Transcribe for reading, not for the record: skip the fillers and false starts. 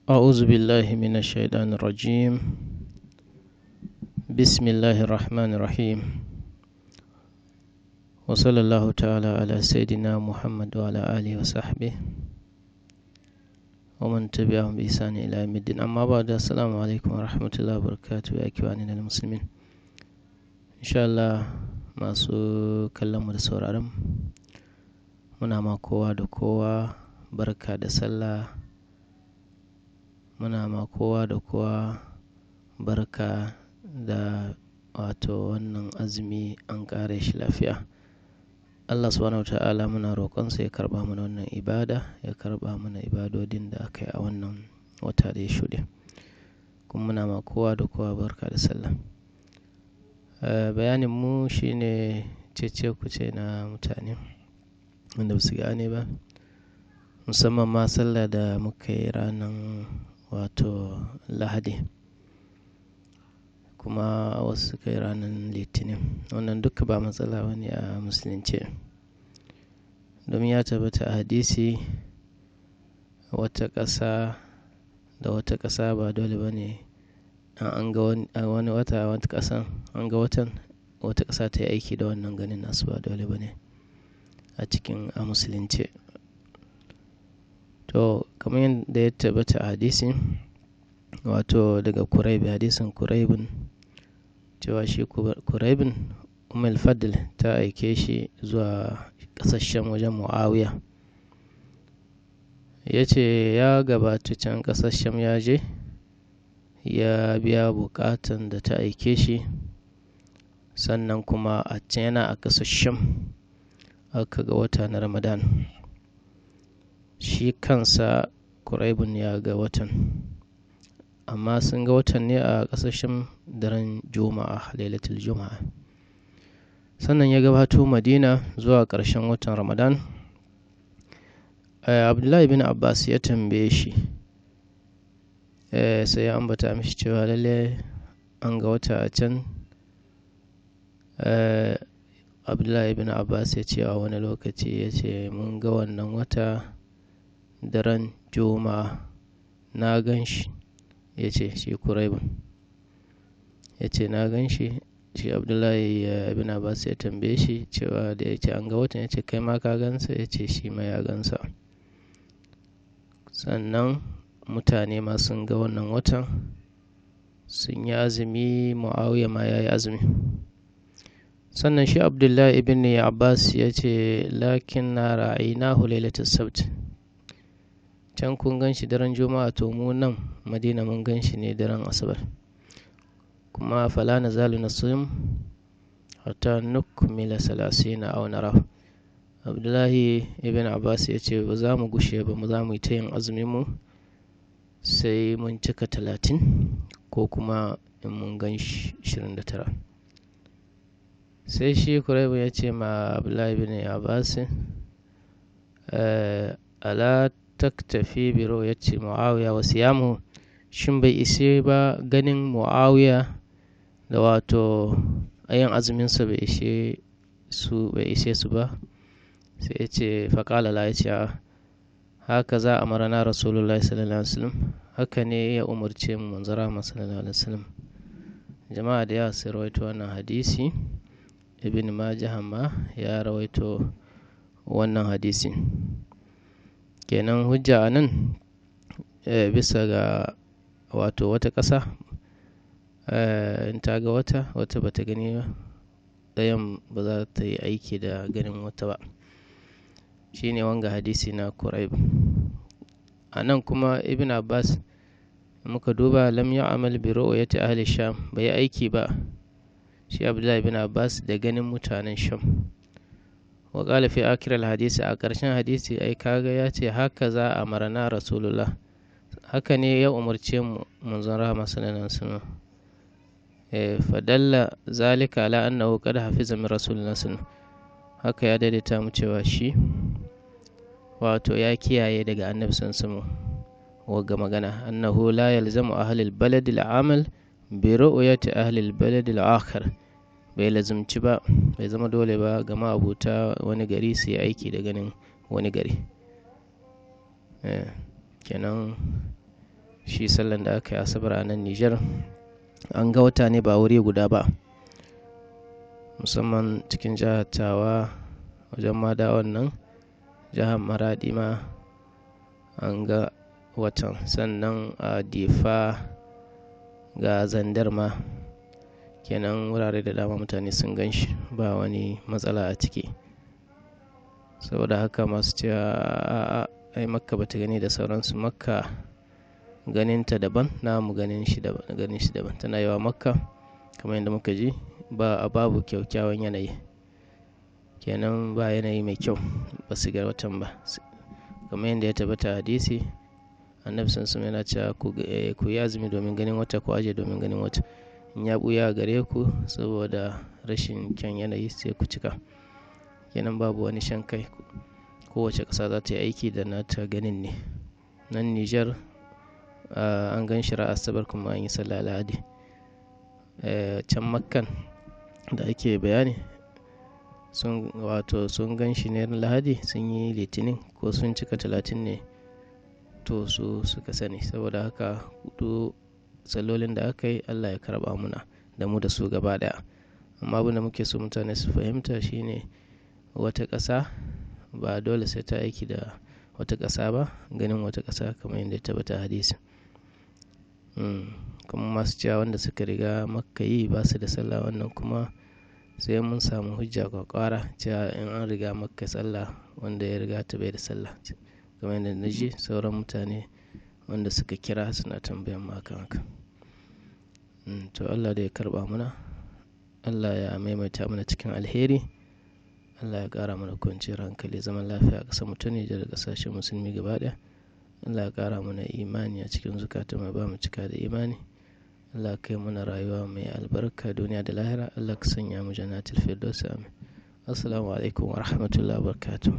أعوذ بالله من الشيطان الرجيم. بسم الله الرحمن الرحيم. وصلى الله تعالى على سيدنا محمد وعلى آله وصحبه ومن تبعهم بإحسان إلى يوم الدين. أما بعد، السلام عليكم ورحمة الله وبركاته يا إخواننا المسلمين. إن شاء الله masu kallon mu da sauraron muna ma kowa da kowa barka da sallah. Muna ma kowa da kowa barka da wannan azumi an kare shi lafiya. Allah subhanahu wa ta'ala muna roƙonsa ya karɓa mana wannan ibada, ya karɓa mana ibadodin da aka yi a wannan wata da ya shuɗe. Kuma muna ma kowa da kowa barka da sallah. Bayanin mu shine cece-kuce na mutane wanda ba su gane ba, musamman ma sallah da muka yi ranar Lahadi, kuma wasu suka yi ranar Litinin. Wannan duka ba matsala bane a musulunci, domin ya tabbata a hadisi wata ƙasa da wata ƙasa ba dole bane an ga wani wata wata ƙasan an ga watan wata ƙasa ta yi aiki da wannan ganin nasu, ba dole bane a musulunci. To kamar yadda ya tabbata a hadisi daga hadisin Kuraibin, cewa shi Kuraibin Fadl ta aike shi zuwa ƙasashen wajen Muawiya. Ya ce ya gabata can ƙasashen ya je ya biya buƙatan da ta aike shi, sannan kuma a can yana a ƙasashen aka ga wata na Ramadan. Shi kansa Kuraibun ya ga watan, amma sun ga watan ne a ƙasashen daren Juma'a, Lailatul Juma'a. Sannan ya gabato Madina zuwa ƙarshen watan Ramadan. Abdullahi bin Abbas ya tambaye shi, sai ya ambata mishi cewa lalle an ga wata a can. Abdullahi bin Abbas ya ce a wani lokaci, ya ce mun ga wannan wata daren Juma'a, na gan shi. Ya ce shi Kuraibun ya ce na gan shi. Shi Abdullahi bin Abbas ya tambaye shi cewa da ya ce an ga watan, ya ce kai ma ka gansa? Ya ce shi ma ya gansa. Sannan mutane ma sun ga wannan watan, sun yi azumi. Muawiya ma ya yi azumi. Sannan shi Abdullahi ibn Abbas ya ce lakin na ra'aynahu lailatul sabt. Can kun gan shi daren Juma'a, to mu nan Madina mun gan shi ne daren Asabar. Kuma fala nazalu nasum hatta nukmila salasina aw nara. Abdullahi ibn Abbas ya ce ba za mu gushe ba, mu za mu yi ta yin azumin mu sai mun cika 30, ko kuma in mun gan shi 29. Sai shi Kuraibu ya ce ma Abdullahi ibn Abbas, ala taktafi bi ru'yati Muawiya wa siyamu. Shin bai ise ba ganin Muawiya da ayin azumin sa bai ishe su ba? Sai ya ce faqala la, ya ce haka za a marana Rasulullahi sallallahu alaihi wasallam, haka ne ya umarce mu manzon rahama sallallahu alaihi wasallam. Jama'a da yawa sun rawaito wannan hadisi. Ibn Majah ma ya rawaito wannan hadisi. Kenan hujja a nan bisa ga wata ƙasa in ta ga wata bata gani ba, ɗayan ba za ta yi aiki da ganin wata ba. Shi ne wanga hadisi na Kuraib. A nan kuma Ibn Abbas muka duba, lam ya'mal bi ru'yati ahli Sham, bai aiki ba shi Abdullahi ibn Abbas da ganin mutanen Sham. Wa qala fi akhir al-hadisi, a ƙarshen hadisi ai kaga ya ce haka za a marana Rasulullah, haka ne ya umarce mu manzon rahama sallallahu alaihi wasallam. Fadalla zalika ala annahu qad hafiza min Rasulullah sallallahu alaihi wasallam. Haka ya daidaita mu cewa shi ya kiyaye daga annabi sallallahu alaihi wasallam wagga magana, annahu la yalzamu ahli al-balad al-amal bi ru'yati ahli al-balad al-akhar. Bai lazumci ba, bai zama dole ba ga ma'abuta wani gari su yi aiki da ganin wani gari. Kenan shi sallan da aka yi asabar a nan Nijar an ga wata ne ba wuri guda ba, musamman cikin jihar Tawa wajen Madawan nan, jihar Maradi ma an ga watan, sannan a Difa ga Zandar ma, kenan wurare da dama mutane sun gan shi ba wani matsala a ciki. Saboda haka masu cewa ai Makka bata gani da sauransu, Makka ganinta daban, namu ganin shi daban. Tana yawa Makka kamar yadda muka ji babu kyakkyawan yanayi, kenan ba yanayi mai kyau, ba su ga watan ba. Kamar yadda ya tabbata hadisi, annabi sun yana cewa ku yi azumi domin ganin wata, ku aje domin ganin wata. In ya buya gare ku saboda rashin kyan yanayi sai ku cika. Kenan babu wani shan kai, kowace ƙasa za ta yi aiki da nata ganin ne. Nan Nijar an gan shi asabar kuma an yi sallah Lahadi. Can Makkan da ake bayani sun gan shi ne Lahadi, sun yi Litinin ko sun cika 30 ne, to su suka sani. Saboda haka duk sallolin da aka yi Allah ya karba muna da mu da su gaba daya. Amma abin da muke so mutane su fahimta shine wata ƙasa ba dole sai ta aiki da wata ƙasa ba, ganin wata ƙasa kamar yadda ya tabbata hadisi. Kuma masu cewa wanda suka riga Makka yi ba su da sallah, wannan kuma sai mun samu hujja kwakwara cewa in an riga Makka sallah, wanda ya riga ta bai da sallah. Kamar yadda na ji sauran mutane wanda suka kira suna tambayan mu akan haka. To Allah da ya karba muna, Allah ya maimaita mana cikin alheri, Allah ya ƙara mana kwanciyar hankali, zaman lafiya a ƙasar mu ta Nijar da ƙasashen musulmi gaba ɗaya. Allah ya ƙara mana imani a cikin zukata mai ba mu cika da imani. Allah ya kai mana rayuwa mai albarka duniya da lahira. Allah ka sanya mu jannatul firdaus. Amin. Assalamu alaikum wa rahmatullahi wa barakatuh.